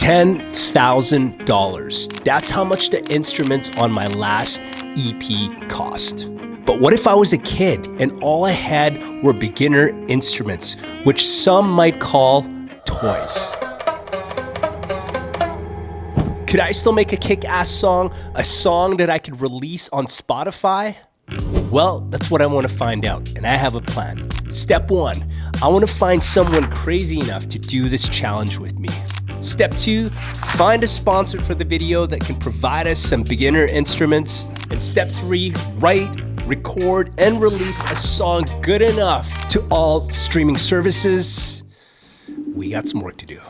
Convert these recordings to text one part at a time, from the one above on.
$10,000. That's how much the instruments on my last EP cost. But what if I was a kid and all I had were beginner instruments, which some might call toys? Could I still make a kick-ass song, a song that I could release on Spotify? Well, that's what I want to find out, and I have a plan. Step 1, I want to find someone crazy enough to do this challenge with me. Step 2, find a sponsor for the video that can provide us some beginner instruments. And step 3, write, record, and release a song good enough to all streaming services. We got some work to do.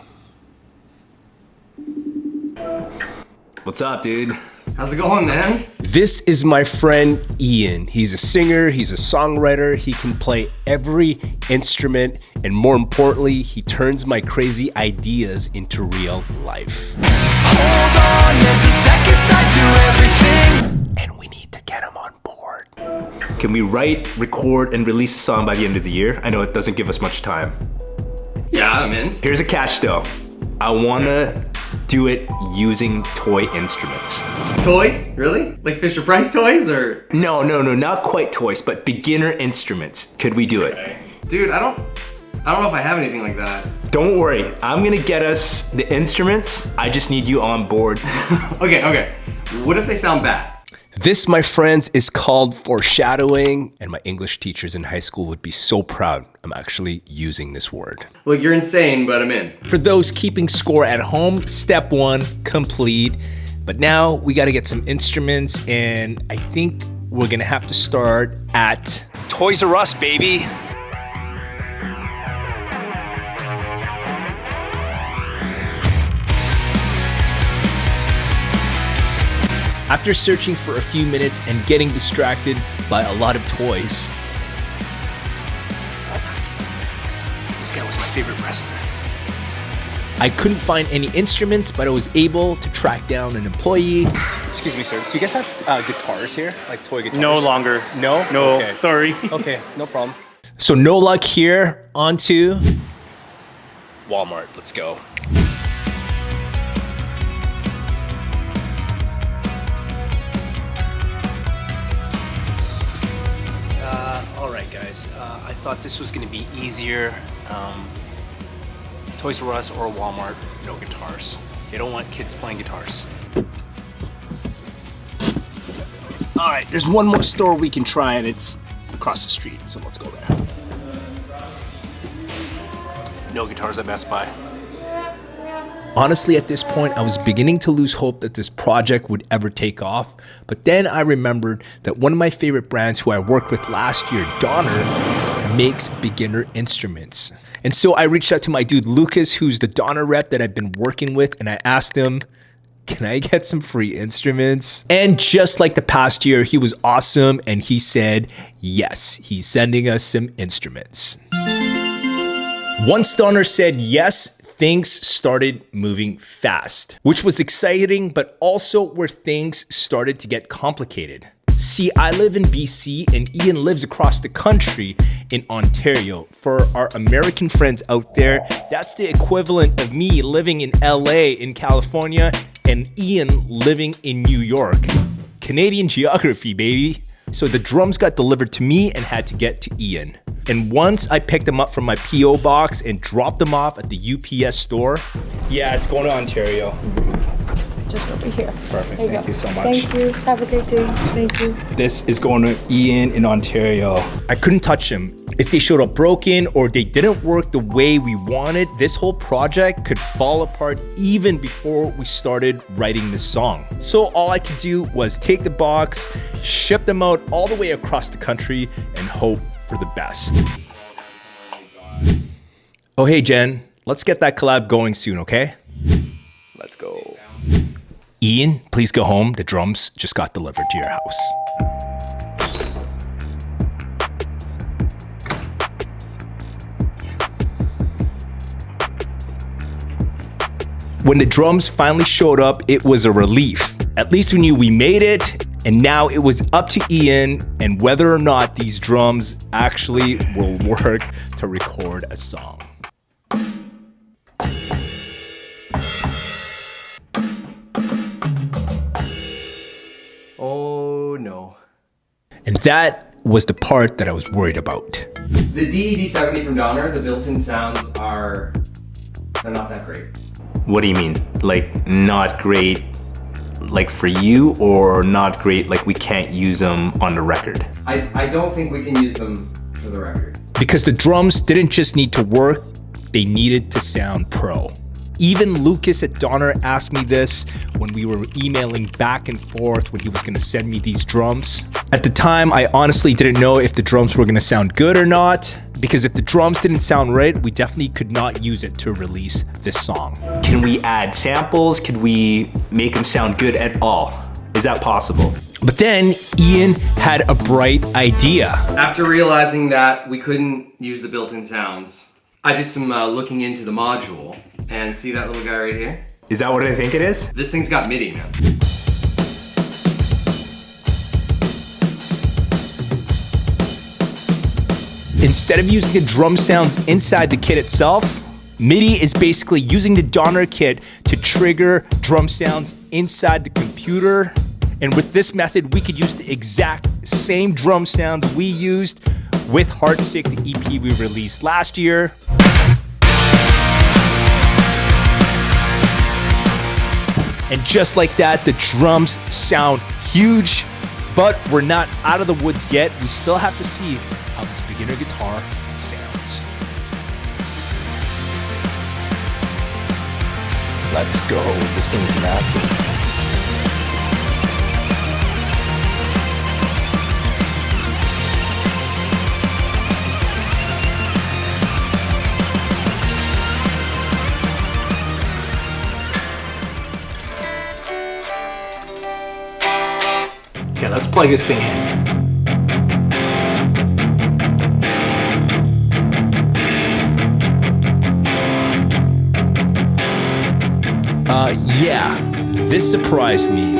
What's up, dude? How's it going, man? This is my friend Ian. He's a singer, he's a songwriter, he can play every instrument, and more importantly, he turns my crazy ideas into real life. Hold on, there's a second side to everything. And we need to get him on board. Can we write, record, and release a song by the end of the year? I know it doesn't give us much time. Yeah, I'm in. Here's a catch though. I wanna do it using toy instruments. Toys? Really? Like Fisher Price toys or? No, not quite toys, but beginner instruments. Could we do it? Dude, I don't know if I have anything like that. Don't worry, I'm gonna get us the instruments. I just need you on board. Okay. What if they sound bad? This, my friends, is called foreshadowing, and my English teachers in high school would be so proud I'm actually using this word. Look, you're insane, but I'm in. For those keeping score at home, step 1, complete. But now we gotta get some instruments, and I think we're gonna have to start at Toys R Us, baby. After searching for a few minutes and getting distracted by a lot of toys. This guy was my favorite wrestler. I couldn't find any instruments, but I was able to track down an employee. Excuse me, sir. Do you guys have guitars here? Like toy guitars? No longer. No? No, Okay. sorry. Okay, no problem. So no luck here, on to Walmart. Let's go. All right, guys. I thought this was going to be easier. Toys R Us or Walmart, no guitars. They don't want kids playing guitars. All right, there's one more store we can try, and it's across the street, so let's go there. No guitars at Best Buy. Honestly, at this point, I was beginning to lose hope that this project would ever take off, but then I remembered that one of my favorite brands who I worked with last year, Donner, makes beginner instruments. And so I reached out to my dude Lucas, who's the Donner rep that I've been working with, and I asked him, can I get some free instruments? And just like the past year, he was awesome, and he said, yes, he's sending us some instruments. Once Donner said yes, things started moving fast, which was exciting, but also where things started to get complicated. See, I live in BC and Ian lives across the country in Ontario. For our American friends out there, that's the equivalent of me living in LA in California and Ian living in New York. Canadian geography, baby. So the drums got delivered to me and had to get to Ian. And once I picked them up from my P.O. box and dropped them off at the UPS store. Yeah, it's going to Ontario. Just over here. Perfect, There thank you so much. Thank you. Have a great day. Thank you. This is going to Ian in Ontario. I couldn't touch them. If they showed up broken or they didn't work the way we wanted, this whole project could fall apart even before we started writing this song. So all I could do was take the box, ship them out all the way across the country, and hope for the best. Oh, hey, Jen, let's get that collab going soon, okay? Let's go. Ian, please go home. The drums just got delivered to your house. When the drums finally showed up, it was a relief. At least we knew we made it, and now it was up to Ian and whether or not these drums actually will work to record a song. That was the part that I was worried about. The DED70 from Donner, the built-in sounds they're not that great. What do you mean? Like not great like for you, or not great like we can't use them on the record? I don't think we can use them for the record. Because the drums didn't just need to work, they needed to sound pro. Even Lucas at Donner asked me this when we were emailing back and forth when he was gonna send me these drums. At the time, I honestly didn't know if the drums were gonna sound good or not, because if the drums didn't sound right, we definitely could not use it to release this song. Can we add samples? Could we make them sound good at all? Is that possible? But then Ian had a bright idea. After realizing that we couldn't use the built-in sounds, I did some looking into the module, and see that little guy right here? Is that what I think it is? This thing's got MIDI, man. Instead of using the drum sounds inside the kit itself, MIDI is basically using the Donner kit to trigger drum sounds inside the computer. And with this method, we could use the exact same drum sounds we used with Heartsick, the EP we released last year. And just like that, the drums sound huge, but we're not out of the woods yet. We still have to see how this beginner guitar sounds. Let's go. This thing's massive. Okay, let's plug this thing in. Yeah, this surprised me.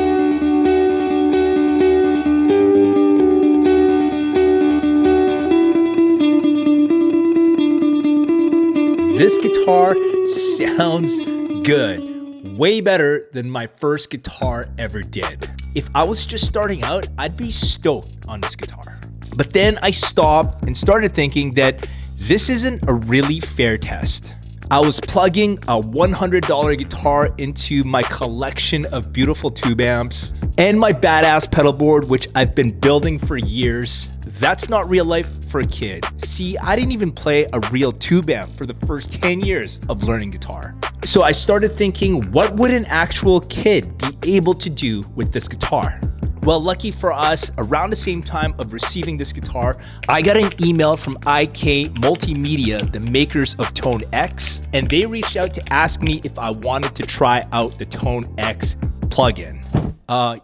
This guitar sounds good. Way better than my first guitar ever did. If I was just starting out, I'd be stoked on this guitar. But then I stopped and started thinking that this isn't a really fair test. I was plugging a $100 guitar into my collection of beautiful tube amps and my badass pedal board, which I've been building for years. That's not real life for a kid. See, I didn't even play a real tube amp for the first 10 years of learning guitar. So I started thinking, what would an actual kid be able to do with this guitar? Well, lucky for us, around the same time of receiving this guitar, I got an email from IK Multimedia, the makers of Tone X, and they reached out to ask me if I wanted to try out the Tone X plugin.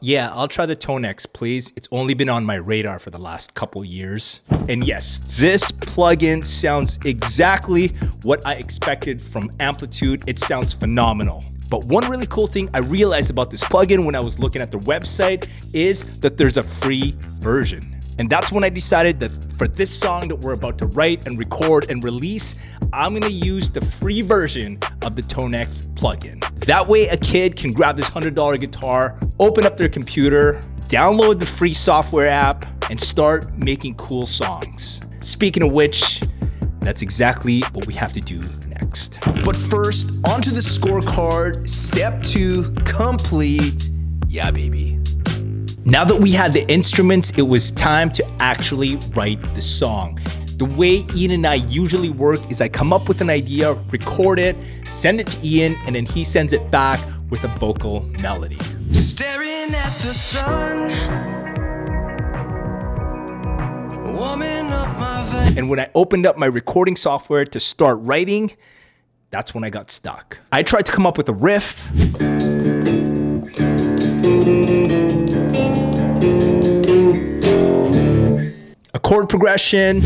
Yeah, I'll try the Tone X, please. It's only been on my radar for the last couple years. And yes, this plugin sounds exactly what I expected from Amplitude. It sounds phenomenal. But one really cool thing I realized about this plugin when I was looking at their website is that there's a free version. And that's when I decided that for this song that we're about to write and record and release, I'm gonna use the free version of the Tone X plugin. That way a kid can grab this $100 guitar, open up their computer, download the free software app, and start making cool songs. Speaking of which, that's exactly what we have to do next. But first, onto the scorecard. Step 2, complete. Yeah, baby. Now that we had the instruments, it was time to actually write the song. The way Ian and I usually work is I come up with an idea, record it, send it to Ian, and then he sends it back with a vocal melody. Staring at the sun, warming up my veins. And when I opened up my recording software to start writing, that's when I got stuck. I tried to come up with a riff, a chord progression,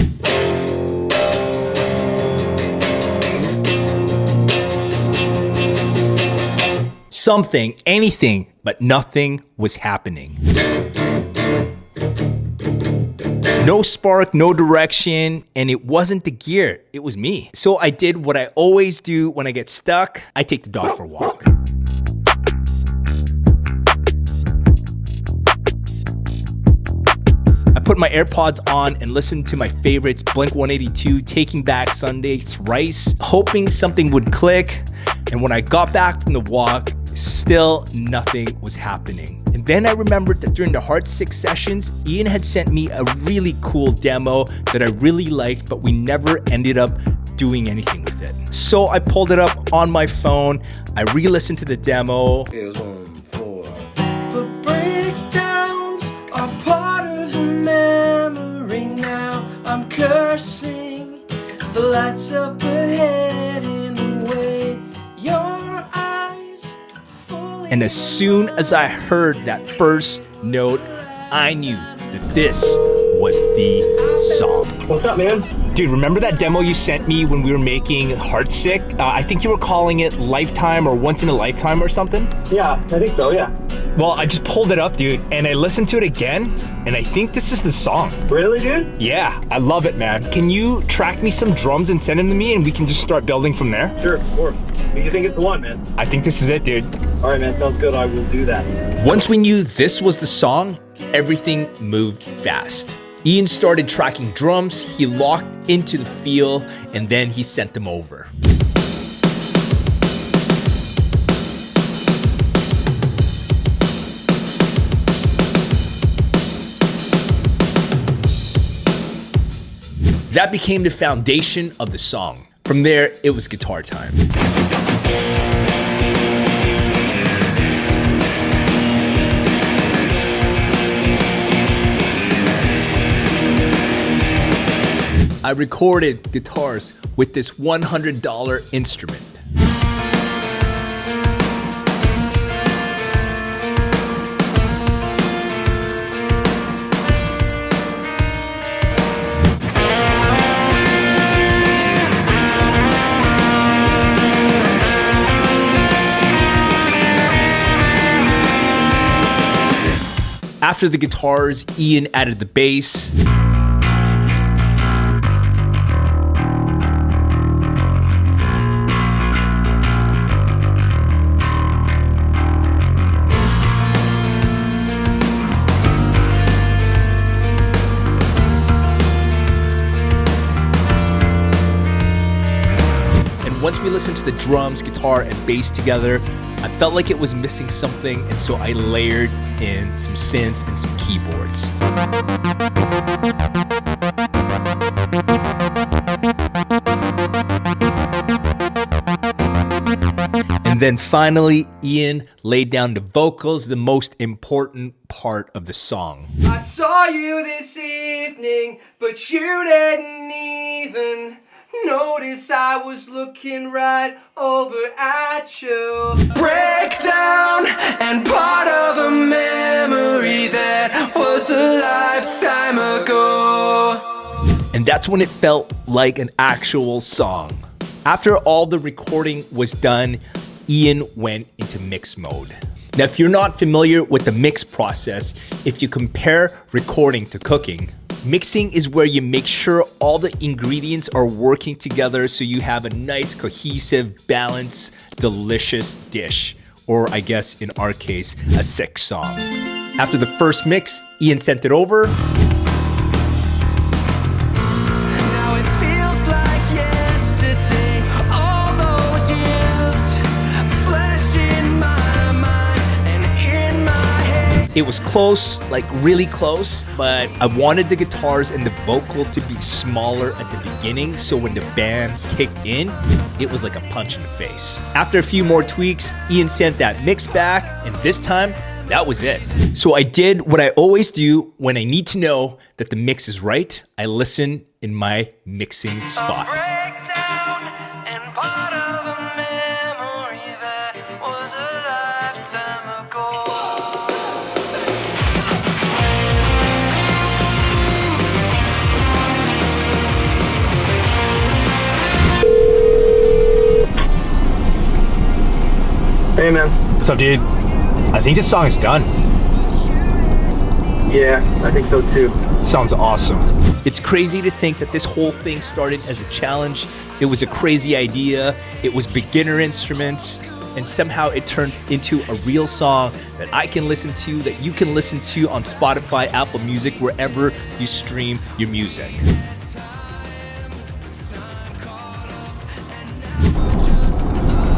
something, anything, but nothing was happening. No spark, no direction, and it wasn't the gear, it was me. So I did what I always do when I get stuck. I take the dog for a walk. I put my AirPods on and listened to my favorites, Blink-182, Taking Back Sunday, Thrice, hoping something would click. And when I got back from the walk, still nothing was happening. And then I remembered that during the Heartsick sessions, Ian had sent me a really cool demo that I really liked, but we never ended up doing anything with it. So I pulled it up on my phone, I re-listened to the demo. It was on 4. But breakdowns are part of the memory now. I'm cursing the lights up ahead in the way your eyes fully. And as soon as I heard that first note, I knew that this was the song. What's up, man? Dude, remember that demo you sent me when we were making Heartsick? I think you were calling it Lifetime or Once in a Lifetime or something? Yeah, I think so, yeah. Well, I just pulled it up, dude, and I listened to it again, and I think this is the song. Really, dude? Yeah, I love it, man. Can you track me some drums and send them to me, and we can just start building from there? Sure, of course. Do you think it's the one, man? I think this is it, dude. All right, man, sounds good. I will do that. Once we knew this was the song, everything moved fast. Ian started tracking drums, he locked into the feel, and then he sent them over. That became the foundation of the song. From there, it was guitar time. I recorded guitars with this $100 instrument. After the guitars, Ian added the bass. Once we listened to the drums, guitar, and bass together, I felt like it was missing something, and so I layered in some synths and some keyboards. And then finally, Ian laid down the vocals, the most important part of the song. I saw you this evening, but you didn't even notice I was looking right over at you. Breakdown and part of a memory that was a lifetime ago. And that's when it felt like an actual song. After all the recording was done, Ian went into mix mode. Now, if you're not familiar with the mix process, if you compare recording to cooking, mixing is where you make sure all the ingredients are working together so you have a nice, cohesive, balanced, delicious dish. Or I guess in our case, a sick song. After the first mix, Ian sent it over. Now it feels like yesterday, all those years, flash in my mind and in my head. It was close, like really close, but I wanted the guitars and the vocal to be smaller at the beginning, so when the band kicked in, it was like a punch in the face. After a few more tweaks, Ian sent that mix back, and this time, that was it. So I did what I always do when I need to know that the mix is right. I listen in my mixing spot. Breakdown and part of a memory that was a lifetime ago. Hey, man. What's up, dude? I think this song is done. Yeah, I think so too. Sounds awesome. It's crazy to think that this whole thing started as a challenge. It was a crazy idea. It was beginner instruments. and somehow it turned into a real song that I can listen to, that you can listen to on Spotify, Apple Music, wherever you stream your music.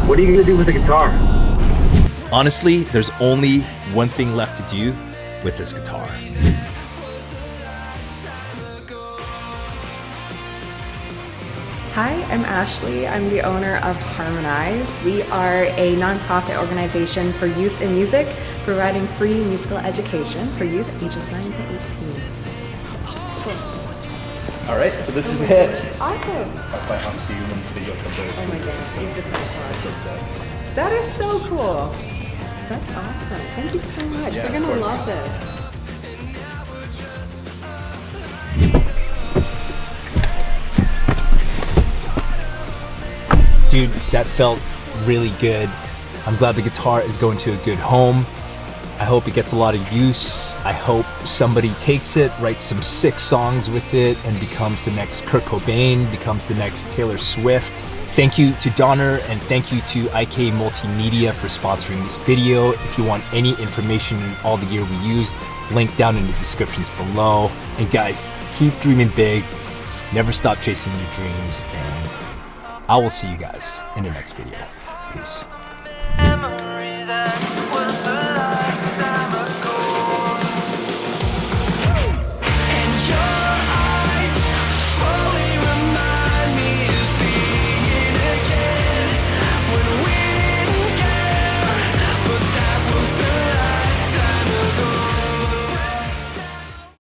What are you gonna do with the guitar? Honestly, there's only one thing left to do with this guitar. Hi, I'm Ashley. I'm the owner of Harmonized. We are a nonprofit organization for youth in music, providing free musical education for youth ages 9 to 18. All right, so this is it. Awesome. I hope to see you when this video comes out. Oh my gosh, you just went That's so sick. That is so cool. That's awesome. Thank you so much. Yeah, They're of gonna course. love this. Dude, that felt really good. I'm glad the guitar is going to a good home. I hope it gets a lot of use. I hope somebody takes it, writes some sick songs with it, and becomes the next Kurt Cobain, becomes the next Taylor Swift. Thank you to Donner, and thank you to IK Multimedia for sponsoring this video. If you want any information on all the gear we used, link down in the descriptions below. And guys, keep dreaming big, never stop chasing your dreams, and I will see you guys in the next video. Peace. Memory that